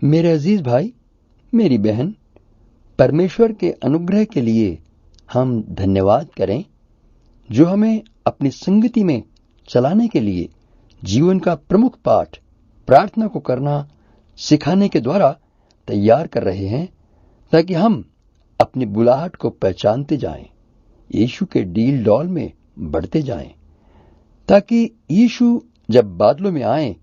मेरे अजीज भाई, मेरी बहन, परमेश्वर के अनुग्रह के लिए हम धन्यवाद करें जो हमें अपनी संगति में चलाने के लिए जीवन का प्रमुख पाठ प्रार्थना को करना सिखाने के द्वारा तैयार कर रहे हैं, ताकि हम अपनी बुलाहट को पहचानते जाएं, यीशु के डील डॉल में बढ़ते जाएं, ताकि यीशु जब बादलों में आए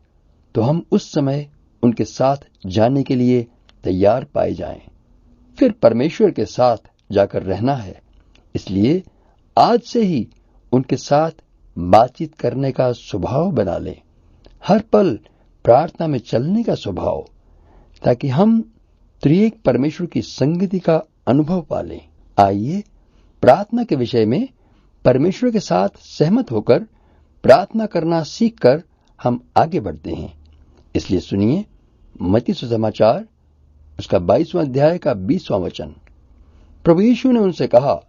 तो हम उस समय उनके साथ जाने के लिए तैयार पाए जाएं। फिर परमेश्वर के साथ जाकर रहना है, इसलिए आज से ही उनके साथ बातचीत करने का स्वभाव बना लें, हर पल प्रार्थना में चलने का स्वभाव, ताकि हम त्रिएक परमेश्वर की संगति का अनुभव पालें। आइए प्रार्थना के विषय में परमेश्वर के साथ सहमत होकर प्रार्थना करना सीखकर हम आगे बढ़ते हैं। इसलिए सुनिए मत्ती सुसमाचार उसका 22वां अध्याय का 20वां वचन। प्रभु यीशु ने उनसे कहा,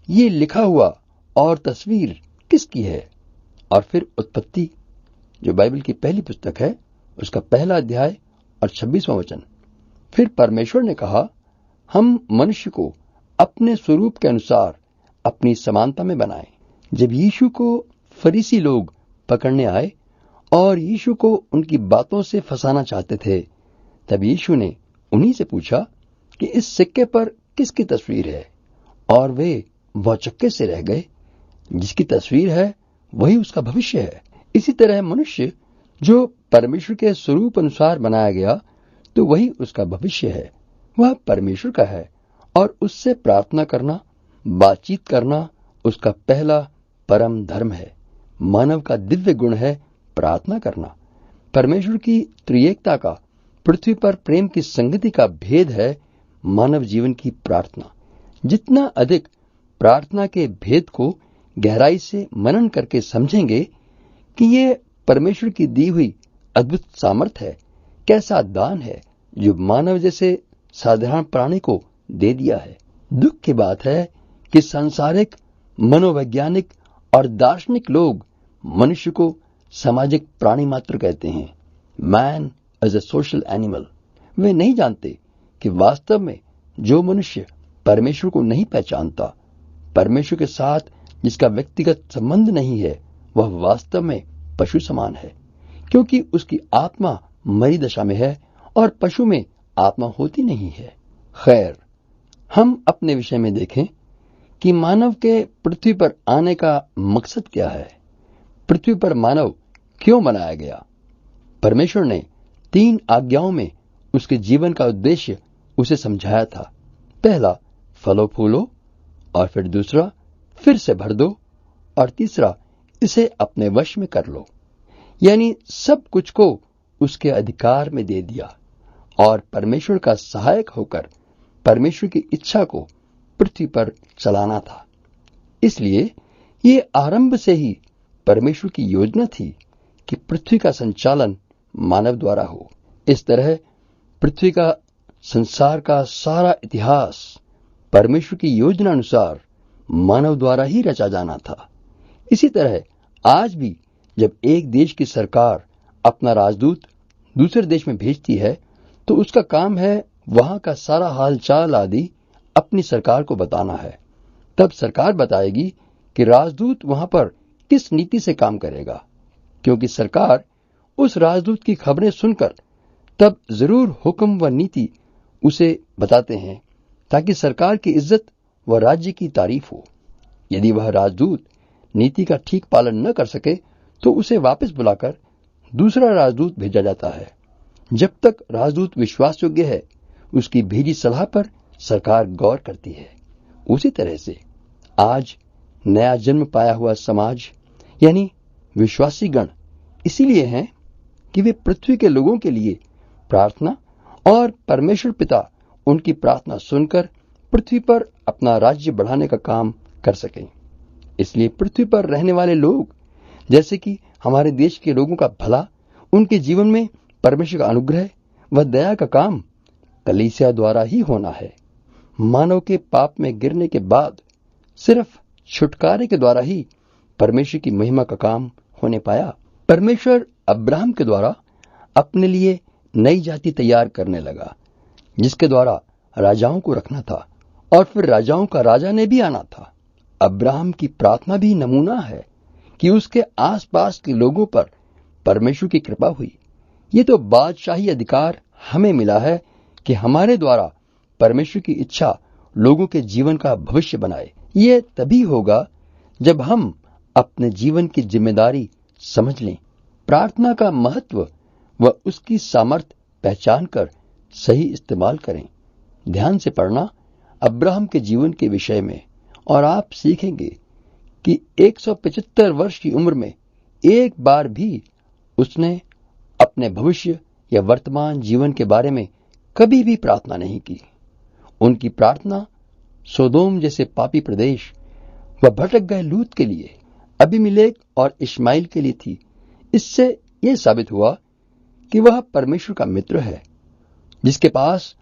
ये लिखा हुआ और तस्वीर किसकी है? और फिर उत्पत्ति, जो बाइबल की पहली पुस्तक है, उसका 1 अध्याय और 26वां वचन। फिर परमेश्वर ने कहा, हम मनुष्य को अपने स्वरूप के अनुसार अपनी समानता में बनाएं। जब यीशु को फरीसी लोग पकड़ने आए और यीशु को उनकी बातों से फंसाना चाहते थे, तब यीशु ने उन्हीं से पूछा कि इस सिक्के पर किसकी तस्वीर है, और वे भौचक्के से रह गए। जिसकी तस्वीर है वही उसका भविष्य है। इसी तरह मनुष्य जो परमेश्वर के स्वरूप अनुसार बनाया गया, तो वही उसका भविष्य है, वह परमेश्वर का है, और उससे प्रार्थना करना, बातचीत करना उसका पहला परम धर्म है। मानव का दिव्य गुण है प्रार्थना करना। परमेश्वर की त्रिएकता का पृथ्वी पर प्रेम की संगति का भेद है मानव जीवन की प्रार्थना। जितना अधिक प्रार्थना के भेद को गहराई से मनन करके समझेंगे कि ये परमेश्वर की दी हुई अद्भुत सामर्थ है, कैसा दान है जो मानव जैसे साधारण प्राणी को दे दिया है। दुख की बात है कि सांसारिक, मनोवैज्ञानिक और दार्शनिक लोग मनुष्य को सामाजिक प्राणी मात्र कहते हैं, man as a social animal. वे नहीं जानते कि वास्तव में जो मनुष्य परमेश्वर को नहीं पहचानता, परमेश्वर के साथ जिसका व्यक्तिगत संबंध नहीं है, वह वास्तव में पशु समान है, क्योंकि उसकी आत्मा मरी दशा में है और पशु में आत्मा होती नहीं है। खैर, हम अपने विषय में देखें कि मानव के पृथ्वी पर आने का मकसद क्या है। पृथ्वी पर मानव क्यों बनाया गया? परमेश्वर ने 3 आज्ञाओं में उसके जीवन का उद्देश्य उसे समझाया था। पहला, फलो फूलो, और फिर दूसरा, फिर से भर दो, और तीसरा, इसे अपने वश में कर लो। यानी सब कुछ को उसके अधिकार में दे दिया और परमेश्वर का सहायक होकर परमेश्वर की इच्छा को पृथ्वी पर चलाना था। इसलिए ये आरंभ से ही परमेश्वर की योजना थी कि पृथ्वी का संचालन मानव द्वारा हो। इस तरह पृथ्वी का, संसार का सारा इतिहास परमेश्वर की योजना अनुसार मानव द्वारा ही रचा जाना था। इसी तरह आज भी जब एक देश की सरकार अपना राजदूत दूसरे देश में भेजती है, तो उसका काम है वहां का सारा हालचाल आदि अपनी सरकार को बताना है। तब सरकार बताएगी कि राजदूत वहां पर किस नीति से काम करेगा, क्योंकि सरकार उस राजदूत की खबरें सुनकर तब जरूर हुक्म व नीति उसे बताते हैं, ताकि सरकार की इज्जत व राज्य की तारीफ हो। यदि वह राजदूत नीति का ठीक पालन न कर सके, तो उसे वापस बुलाकर दूसरा राजदूत भेजा जाता है। जब तक राजदूत विश्वास योग्य है, उसकी भेजी सलाह पर सरकार गौर करती है। उसी तरह से आज नया जन्म पाया हुआ समाज यानी विश्वासी गण इसीलिए हैं कि वे पृथ्वी के लोगों के लिए प्रार्थना और परमेश्वर पिता उनकी प्रार्थना सुनकर पृथ्वी पर अपना राज्य बढ़ाने का काम कर सकें। इसलिए पृथ्वी पर रहने वाले लोग, जैसे कि हमारे देश के लोगों का भला, उनके जीवन में परमेश्वर का अनुग्रह व दया का काम कलीसिया द्वारा ही होना है। मानव के पाप में गिरने के बाद सिर्फ छुटकारे के द्वारा ही परमेश्वर की महिमा का काम होने पाया। परमेश्वर अब्राहम के द्वारा अपने लिए नई जाति तैयार करने लगा, जिसके द्वारा राजाओं को रखना था और फिर राजाओं का राजा ने भी आना था। अब्राहम की प्रार्थना भी नमूना है कि उसके आसपास के लोगों पर परमेश्वर की कृपा हुई। ये तो बादशाही अधिकार हमें मिला है कि हमारे द्वारा परमेश्वर की इच्छा लोगों के जीवन का भविष्य बनाए। ये तभी होगा जब हम अपने जीवन की जिम्मेदारी समझ लें, प्रार्थना का महत्व व उसकी सामर्थ्य पहचान कर सही इस्तेमाल करें। ध्यान से पढ़ना अब्राहम के जीवन के विषय में और आप सीखेंगे कि 175 वर्ष की उम्र में एक बार भी उसने अपने भविष्य या वर्तमान जीवन के बारे में कभी भी प्रार्थना नहीं की। उनकी प्रार्थना सोदोम जैसे पापी प्रदेश व भटक गए लूत के लिए, अबीमेलेक और इश्माइल के लिए थी। इससे यह साबित हुआ कि वह परमेश्वर का मित्र है, जिसके पास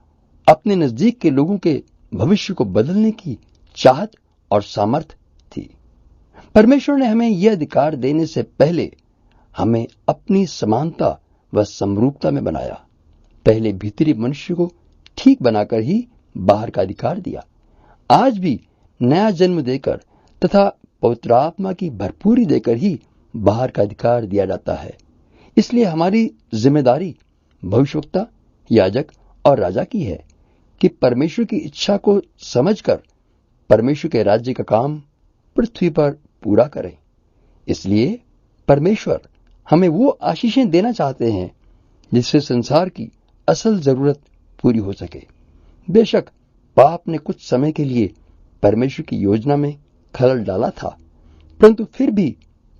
अपने नजदीक के लोगों के भविष्य को बदलने की चाहत और सामर्थ्य थी। परमेश्वर ने हमें यह अधिकार देने से पहले हमें अपनी समानता व समरूपता में बनाया। पहले भीतरी मनुष्य को ठीक बनाकर ही बाहर का अधिकार दिया। आज भी नया जन्म देकर तथा पवित्र आत्मा की भरपूरी देकर ही बाहर का अधिकार दिया जाता है। इसलिए हमारी जिम्मेदारी भविष्यवक्ता, याजक और राजा की है कि परमेश्वर की इच्छा को समझकर परमेश्वर के राज्य का काम पृथ्वी पर पूरा करें। इसलिए परमेश्वर हमें वो आशीषें देना चाहते हैं जिससे संसार की असल जरूरत पूरी हो सके। बेशक पाप ने कुछ समय के लिए परमेश्वर की योजना में खलल डाला था, परंतु फिर भी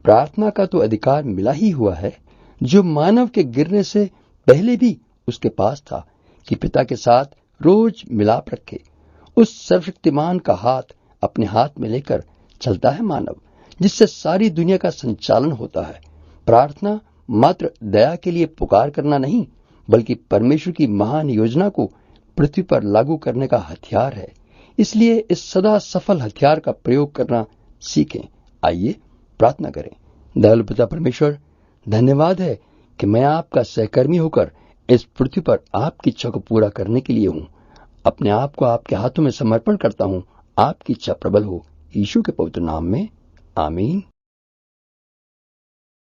प्रार्थना का तो अधिकार मिला ही हुआ है, जो मानव के गिरने से पहले भी उसके पास था, कि पिता के साथ रोज मिलाप रखे। उस सर्वशक्तिमान का हाथ अपने हाथ में लेकर चलता है मानव, जिससे सारी दुनिया का संचालन होता है। प्रार्थना मात्र दया के लिए पुकार करना नहीं, बल्कि परमेश्वर की महान योजना को पृथ्वी पर लागू करने का हथियार है। इसलिए इस सदा सफल हथियार का प्रयोग करना सीखें। आइए प्रार्थना करें। दयालु पिता परमेश्वर, धन्यवाद है कि मैं आपका सहकर्मी होकर इस पृथ्वी पर आपकी इच्छा को पूरा करने के लिए हूँ। अपने आप को आपके हाथों में समर्पण करता हूँ। आपकी इच्छा प्रबल हो, यीशु के पवित्र नाम में, आमीन।